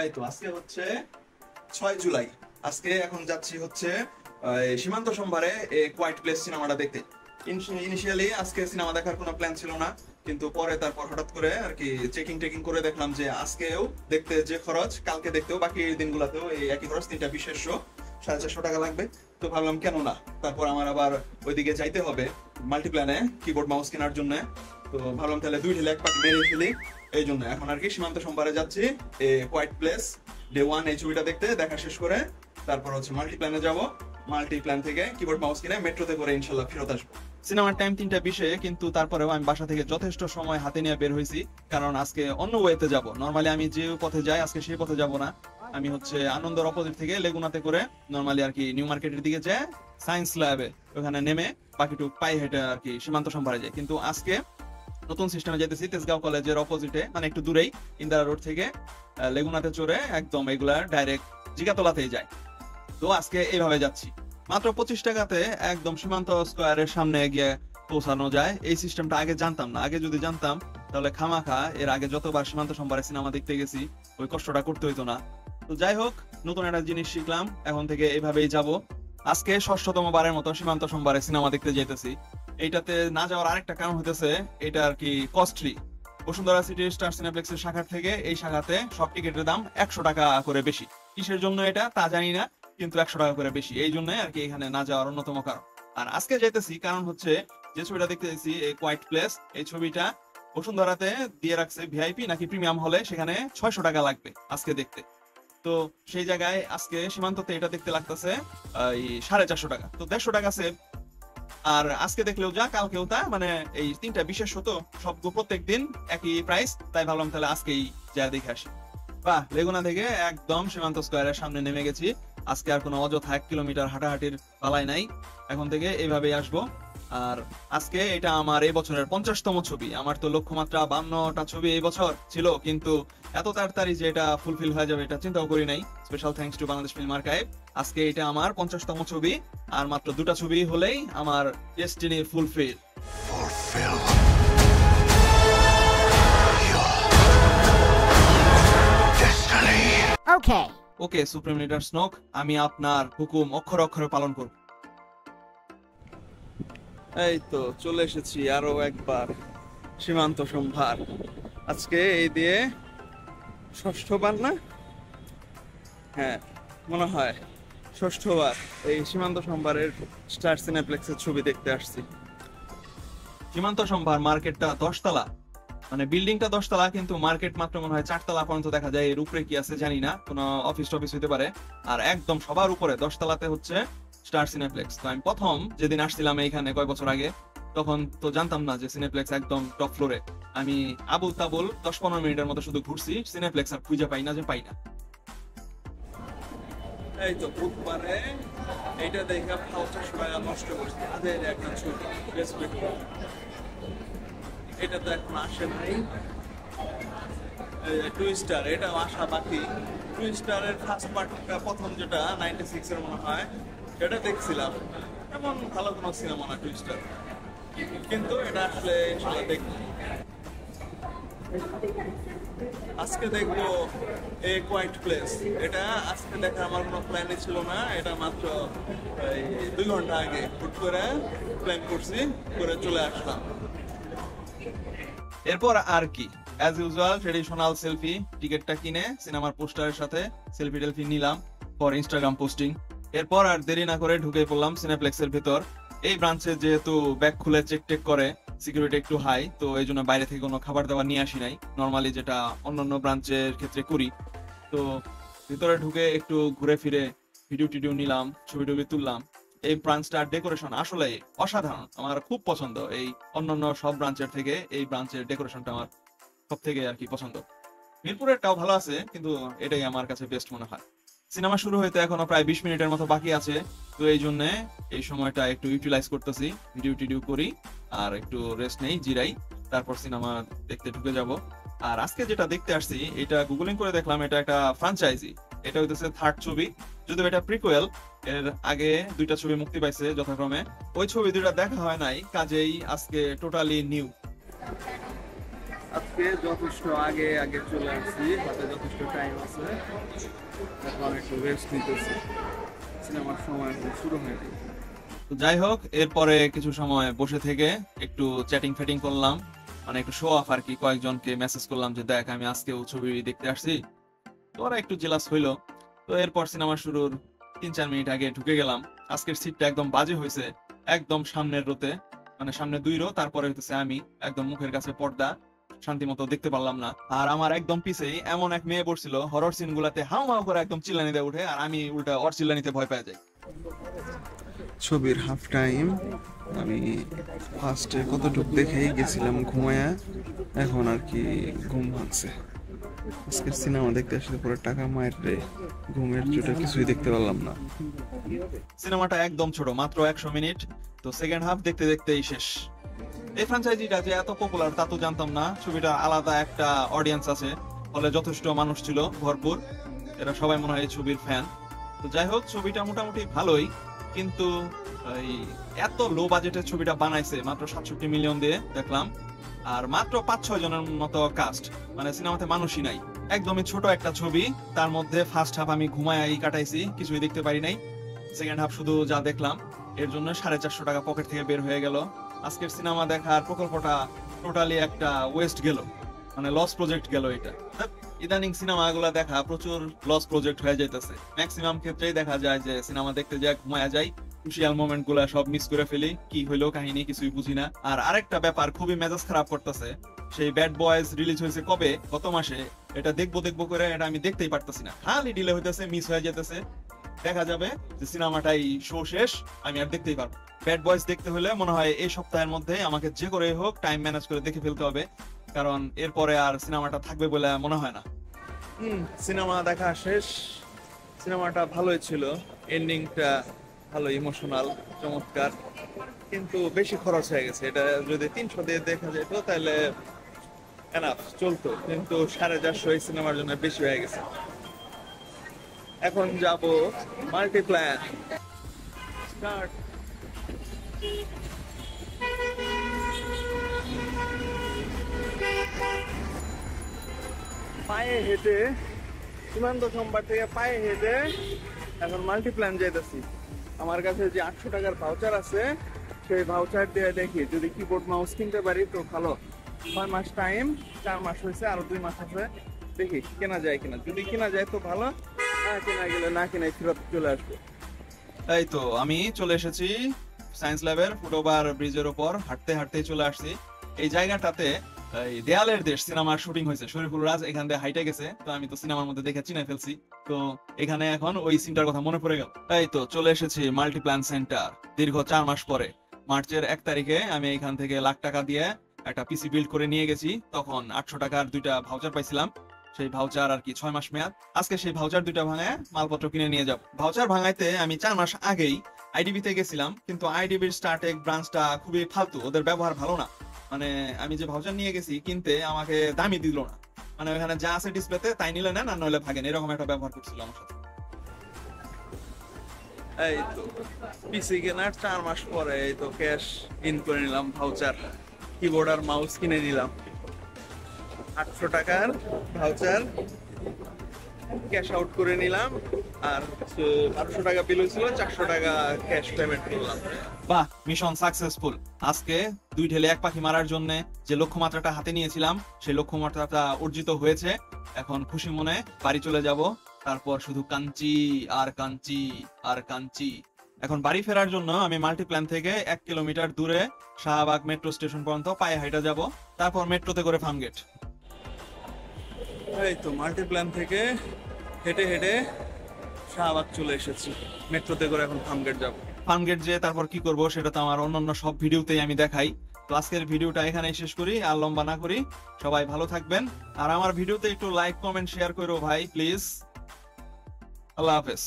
এই তো আজকে হচ্ছে 6 জুলাই। আজকে এখন যাচ্ছি হচ্ছে সীমান্ত সম্ভারে কোয়াইট প্লেস সিনেমাটা দেখতে। ইনিশিয়ালি আজকে সিনেমা দেখার কোনো প্ল্যান ছিল না, কিন্তু পরে তারপর হঠাৎ করে আর কি চেকিং করে দেখলাম যে আজকেও দেখতে যে খরচ, কালকে দেখতেও, বাকি দিনগুলোতেও এই একই খরচ, 3টা বিশেষ শো, 450 টাকা লাগবে। তো ভাবলাম কেন না, তারপর আমার আবার ওইদিকে যাইতে হবে মাল্টিপ্ল্যানে কিবোর্ড মাউস কেনার জন্য। তো ভাবলাম তাহলে 2 ঢিলে 1 পাখি মেরে ফেলি, এই জন্য এখন আর কি সীমান্ত সম্ভারে যাচ্ছি কোয়াইট প্লেস ডে 1 এই ছবিটা দেখতে। দেখা শেষ করে তারপর হচ্ছে মাল্টিপ্ল্যানে যাব, মাল্টিপ্ল্যান থেকে কিবোর্ড মাউস কিনে মেট্রোতে করে ইনশাল্লাহ ফেরত আসবো। সিনেমার টাইম 3:20, কিন্তু তারপরেও আমি বাসা থেকে যথেষ্ট সময় হাতে নিয়ে বের হয়েছি, কারণ আজকে অন্য ওয়েতে যাব। নরমালি আমি যে পথে যাই আজকে সেই পথে যাব না, আমি হচ্ছে আনন্দর অপোজিট থেকে লেগুনাতে করে নরমালি আর কি নিউ মার্কেটের দিকে যায়, সায়েন্স ল্যাবে ওখানে নেমে বাকিটুক পাই হেঁটে আর কি সীমান্ত সম্ভারে যায়। কিন্তু আজকে নতুন সিস্টেমে যাইতেছি তেজগাঁও কলেজের অপোজিটে, মানে একটু দূরেই ইন্দিরা রোড থেকে লেগুনাতে চড়ে একদম এগুলা ডাইরেক্ট জিগাতলাতেই যায়। তো আজকে এইভাবে যাচ্ছি, মাত্র 25 টাকাতে একদম সীমান্ত স্কোয়ারের সামনে গিয়ে পৌঁছানো যায়। এই সিস্টেমটা আগে জানতাম না, আগে যদি জানতাম তাহলে খামাখা এর আগে যতবার সীমান্ত সম্ভারে সিনেমা দেখতে গেছি ওই কষ্টটা করতে হইতো না। তো যাই হোক, নতুন একটা জিনিস শিখলাম, এখন থেকে এইভাবেই যাব। আজকে 6ষ্ঠতম বারের মতো সীমান্ত সম্ভারে সিনেমা দেখতে যেতেছি। এইটাতে না যাওয়ার আরেকটা কারণ হতেছে এটা আর কি কস্টলি। বসুন্ধরা সিটি স্টার সিনেপ্লেক্সের শাখার থেকে এই শাখাতে সব টিকিটের দাম 100 টাকা করে বেশি। কিসের জন্য এটা তা জানি না, কিন্তু 100 টাকা করে বেশি, এই জন্য আর কি এখানে না যাওয়ার অন্যতম কারণ। আর আজকে যাইতেছি কারণ হচ্ছে যে ছবিটা দেখতে যাচ্ছি এই কোয়াইট প্লেস, এই ছবিটা বসুন্ধরাতে দিয়ে রাখছে ভিআইপি নাকি প্রিমিয়াম হলে, সেখানে 600 টাকা লাগবে আজকে দেখতে। তো সেই জায়গায় আজকে সীমান্ততে এটা দেখতে লাগতেছে 450 টাকা, তো 150 টাকা সেভ। আর আজকে দেখলেও যা কালকেও তা, মানে এই 3টা বিশেষ হতো সব প্রত্যেক দিন একই প্রাইস, তাই ভাবলাম তাহলে আজকেই যা দেখে আসি। বাহ, লেগুনা থেকে একদম সীমান্ত স্কোয়ারের সামনে নেমে গেছি। আজকে আর কোনো অযথা 1 কিলোমিটার হাঁটাহাঁটির পালাই নাই, এখন থেকে এইভাবেই আসবো। আর আজকে এটা আমার এই বছরের 50তম ছবি। আমার তো লক্ষ্যমাত্রা 52টা ছবি এই বছর ছিল, কিন্তু এত তাড়াতাড়ি যে এটা ফুলফিল হয়ে যাবে এটা চিন্তাও করি নাই। Special thanks to Bangladesh film archive. আজকে এটা আমার 50তম ছবি, আর মাত্র 2টা ছবি হলেই আমার ডেস্টিনি ফুলফিল। ওকে সুপ্রিম লিডার স্নোক, আমি আপনার হুকুম অক্ষরে অক্ষরে পালন করব। এই তো চলে এসেছি আরো একবার সীমান্ত সম্ভার। আজকে এই দিয়ে 6ষ্ঠবার না, হ্যাঁ মনে হয় 6ষ্ঠবার এই সীমান্ত সম্ভারের স্টার সিনেপ্লেক্সের ছবি দেখতে আসছি। সীমান্ত সম্ভার মার্কেটটা 10 তলা, মানে বিল্ডিংটা 10 তলা, কিন্তু মার্কেট মাত্র মনে হয় 4 তলা পর্যন্ত দেখা যায়। এর উপরে কি আছে জানি না, কোনো অফিস টফিস হইতে পারে। আর একদম সবার উপরে 10 তলাতে হচ্ছে স্টার সিনেপ্লেক্স। তো আমি প্রথম যেদিন আসছিলাম এইখানে কয়েক বছর আগে, তখন তো জানতাম না যে সিনেপ্লেক্স একদম টপ ফ্লোরে। আমি আবুল তাবুল 10-15 মিনিটের মতো শুধু ঘুরছি, সিনেপ্লেক্স আর খুঁজে পাই না। এই তো বুধবারে এইটা দেখে ভাউচার সময় নষ্ট করছি, আদের একটা ছবি রেসপেক্ট। এটা তো এখন আসে নাই, টুইস্টার এটা আসা বাকি। টুইস্টারের ফার্স্ট পার্টটা প্রথম যেটা 96 এর মনে হয়, এটা দেখছিলাম। এমন ভালো কোনো সিনেমা না টুইস্টার, কিন্তু এটা আসলে ইনশাআল্লাহ দেখব। আজকে দেখবো এই কোয়াইট প্লেস। এটা আজকে দেখা আমার কোনো প্ল্যানই ছিল না, এটা মাত্র 2 ঘন্টা আগে হুট করে প্ল্যান করছি, করে চলে আসলাম। এরপর আর কি, অ্যাজ ইউজুয়াল ট্রেডিশনাল সেলফি, টিকিটটা কিনে সিনেমার পোস্টারের সাথে সেলফি টেলফি নিলাম ফর ইনস্টাগ্রাম পোস্টিং। এরপর আর দেরি না করে ঢুকে পড়লাম সিনেপ্লেক্সের ভেতর। এই ব্রাঞ্চে যেহেতু ব্যাগ খুলে চেক টেক করে, সিকিউরিটি একটু হাই, তো এই জন্য বাইরে থেকে কোনো খাবার দাবার নিয়ে আসি নাই, নর্মালি যেটা অন্যান্য ব্রাঞ্চের ক্ষেত্রে করি। তো ভিতরে ঢুকে একটু ঘুরে ফিরে ভিডিও টিডিও নিলাম, ছবি টবি তুললাম। এই ব্রাঞ্চটার ডেকোরেশন আসলে অসাধারণ, আমার খুব পছন্দ। এই অন্যান্য সব ব্রাঞ্চের থেকে এই ব্রাঞ্চের ডেকোরেশনটা আমার সব থেকে আর কি পছন্দ। মিরপুরেরটাও ভালো আছে, কিন্তু এটাই আমার কাছে বেস্ট মনে হয়। সিনেমা শুরু হইতে এখনো প্রায় 20 মিনিটের মতো বাকি আছে, তো এই জন্য এই সময়টা একটু ইউটিলাইজ করতেছি, ভিডিও টিডিও করি আর একটু রেস্ট নেই, জিরাই, তারপর সিনেমা দেখতে ঢুকে যাব। আর আজকে যেটা দেখতে আসছি, এটা গুগলিং করে দেখলাম, এটা একটা ফ্রাঞ্চাইজি। এটা হইতেছে 3rd ছবি, যদিও এটা প্রিকুয়েল। এর আগে 2টা ছবি মুক্তি পাইছে যথাক্রমে, ওই ছবি 2টা দেখা হয় নাই, কাজেই আজকে টোটালি নিউ। আজকে যথেষ্ট আগে আগে চলে আসছি, হাতে যথেষ্ট টাইম আছে, এখন একটু রেস্ট নিতেছি, সিনেমার সময় এখন শুরু হয়নি। তো যাই হোক, এরপরে কিছু সময় বসে থেকে একটু চ্যাটিং ফ্যাটিং করলাম, মানে একটু শো অফ আর কি। কয়েকজনকে মেসেজ করলাম যে দেখ আমি আজকেও ছবি দেখতে আসছি, তো ওরা একটু জেলাস হইলো। তো এরপর সিনেমা শুরুর 3-4 মিনিট আগে ঢুকে গেলাম। আজকের সিটটা একদম বাজে হয়েছে, একদম সামনের রোতে, মানে সামনে 2 রো, তারপরে হইতেছে আমি, একদম মুখের কাছে পর্দা, শান্তি মতো দেখতে পারলাম না। আর আমার একদম পিছেই এমন এক মেয়ে বসছিল, হরর সিন গুলাতে হাউ মাউ করে একদম চিল্লানি দিয়ে উঠে, আর আমি উল্টা ওর চিল্লানিতে ভয় পেয়ে যাই। ছবির হাফ টাইম আমি ফার্স্টে কতটুকু দেখেই গেছিলাম ঘুমায়া, এখন আর কি ঘুম ভাঙছে। আজকের সিনেমা দেখতে আসলে পুরো টাকা মায়ের রে, ঘুমের চোটে কিছুই দেখতে পারলাম না। সিনেমাটা একদম ছোট, মাত্র 100 মিনিট, তো সেকেন্ড হাফ দেখতে দেখতেই শেষ। এই ফ্র্যাঞ্চাইজিটা যে এত পপুলার তা তো জানতাম না। ছবিটা আলাদা একটা অডিয়েন্স আছে, ফলে যথেষ্ট মানুষ ছিল ভরপুর, এরা সবাই মনে হয় এই ছবির ফ্যান। তো যাই হোক, ছবিটা মোটামুটি ভালোই, কিন্তু এই এত লো বাজেটের ছবিটা বানাইছে মাত্র 67 মিলিয়ন দিয়ে দেখলাম, আর মাত্র 5-6 জনের মতো কাস্ট, মানে সিনেমাতে মানুষই নাই। একদমই ছোট একটা ছবি, তার মধ্যে ফার্স্ট হাফ আমি ঘুমায় কাটাইছি, কিছুই দেখতে পারি নাই। সেকেন্ড হাফ শুধু যা দেখলাম, এর জন্য 450 টাকা পকেট থেকে বের হয়ে গেল। আজকের সিনেমা দেখার প্রকল্পটা টোটালি একটা ওয়েস্ট গেল, মানে লস প্রজেক্ট গেল এটা। ইদানিং সিনেমাগুলো দেখা প্রচুর লস প্রজেক্ট হয়ে যাইতেছে। ম্যাক্সিমাম ক্ষেত্রেই দেখা যায় যে সিনেমা দেখতে যায় ঘুমায়া যায়, ক্রুশিয়াল মোমেন্ট গুলা সব মিস করে ফেলি, কি হইলো কাহিনী কিছুই বুঝি না। আর আরেকটা ব্যাপার খুবই মেজাজ খারাপ করতেছে, সেই ব্যাড বয়েজ রিলিজ হয়েছে কবে, গত মাসে, এটা দেখবো দেখবো করে এটা আমি দেখতেই পারতেছি না, খালি ডিলে হইতেছে, মিস হয়ে যেতেছে। দেখা যাবে যে সিনেমাটাই শো শেষ, আমি আর দেখতেই পারবো। ব্যাড বয়েজ দেখতে হলে মনে হয় এই সপ্তাহের মধ্যে আমাকে যে করে হোক টাইম ম্যানেজ করে দেখে ফেলতে হবে, কারণ এরপরে আর সিনেমাটা থাকবে বলে মনে হয় না। সিনেমা দেখা শেষ, সিনেমাটা ভালোই ছিল, এন্ডিংটা ভালো, ইমোশনাল, চমৎকার, কিন্তু বেশি খরচ হয়ে গেছে। এটা যদি 300 দিয়ে দেখা যেত তাহলে এনাফ চলতো, কিন্তু 450 এই সিনেমার জন্য বেশি হয়ে গেছে। এখন যাব মাল্টিপ্ল্যান। স্টার্ট। পায়ে হেঁটে, সীমান্ত সোমবার থেকে পায়ে হেঁটে এখন মাল্টিপ্ল্যান যাইতেছি। আমার কাছে যে 800 টাকার ভাউচার আছে, সেই ভাউচার দিয়ে দেখি যদি কিবোর্ড মাউস কিনতে পারি তো ভালো। 6 মাস টাইম, 4 মাস হয়েছে, আরো 2 মাস আছে, দেখি কেনা যায় কিনা। যদি কেনা যায় তো ভালো, না কেনা গেলে না কেনাই ফেরত চলে আসবে। এই তো আমি চলে এসেছি সায়েন্স ল্যাবের ফুটওভার ব্রিজের উপর, হাঁটতে হাঁটতেই চলে আসছি। এই জায়গাটাতে এই দেয়ালের দেশ সিনেমার শুটিং হয়েছে, শরীফুল রাজ এখান দিয়ে হাইটে গেছে, তো আমি তো সিনেমার মধ্যে দেখে চিনে ফেলছি, তো এখানে এখন ওই সিনটার কথা মনে পড়ে গেল। এই তো চলে এসেছি মাল্টিপ্ল্যান সেন্টার, দীর্ঘ 4 মাস পরে। মার্চের 1 তারিখে আমি এখান থেকে লাখ টাকা দিয়ে একটা পিসি বিল্ড করে নিয়ে গেছি, তখন 800 টাকার 2টা ভাউচার পাইছিলাম, সেই ভাউচার আর কি 6 মাস মেয়াদ। আজকে সেই ভাউচার 2টা ভাঙায় মালপত্র কিনে নিয়ে যাব। ভাউচার ভাঙাইতে আমি 4 মাস আগেই আইডিবি তে গেছিলাম, কিন্তু আইডিবির স্টার্টেক ব্রাঞ্চটা খুবই ফালতু, ওদের ব্যবহার ভালো না। মানে আমি যে ভাউচার নিয়ে গেছি কিনতে, আমাকে দামই দিল না, মানে ওখানে যা আছে ডিসপ্লেতে তাই নিলে নেন আর নইলে ভাগেন, এরকম একটা ব্যবহার করছিল আমার সাথে। এই তো পিসি কেনার 4 মাস পরে এই তো ক্যাশ ইন করে নিলাম, ভাউচার, কিবোর্ড আর মাউস কিনে নিলাম। 800 টাকার ভাউচার ক্যাশ আউট করে নিলাম, আর 1200 টাকা বিল হয়েছিল, 400 টাকা ক্যাশ পেমেন্ট করলাম। বাহ, মিশন সাকসেসফুল। আজকে 2 ঢেলে 1 পাখি মারার জন্য যে লক্ষ্যমাত্রাটা হাতে নিয়েছিলাম, সেই লক্ষ্যমাত্রাটা অর্জিত হয়েছে। এখন খুশি মনে বাড়ি চলে যাব, তারপর শুধু কাঞ্চি আর কাঞ্চি আর কাঞ্চি। এখন বাড়ি ফেরার জন্য আমি মাল্টিপ্ল্যান থেকে 1 কিলোমিটার দূরে শাহবাগ মেট্রো স্টেশন পর্যন্ত পায়ে হাঁটা যাব, তারপর মেট্রোতে করে ফার্মগেট। এই তো মাল্টিপ্ল্যান থেকে হেঁটে হেঁটে শাহবাগ চলে এসেছি, মেট্রোতে করে এখন ফার্মগেট যাব। ফার্মগেট যে তারপর কি করব সেটা তো আমার অন্যান্য সব ভিডিওতেই আমি দেখাই। তো আজকের ভিডিওটা এখানেই শেষ করি, আর লম্বা না করি। সবাই ভালো থাকবেন, আর আমার ভিডিওতে একটু লাইক কমেন্ট শেয়ার করো ভাই প্লিজ। আল্লাহ হাফেজ।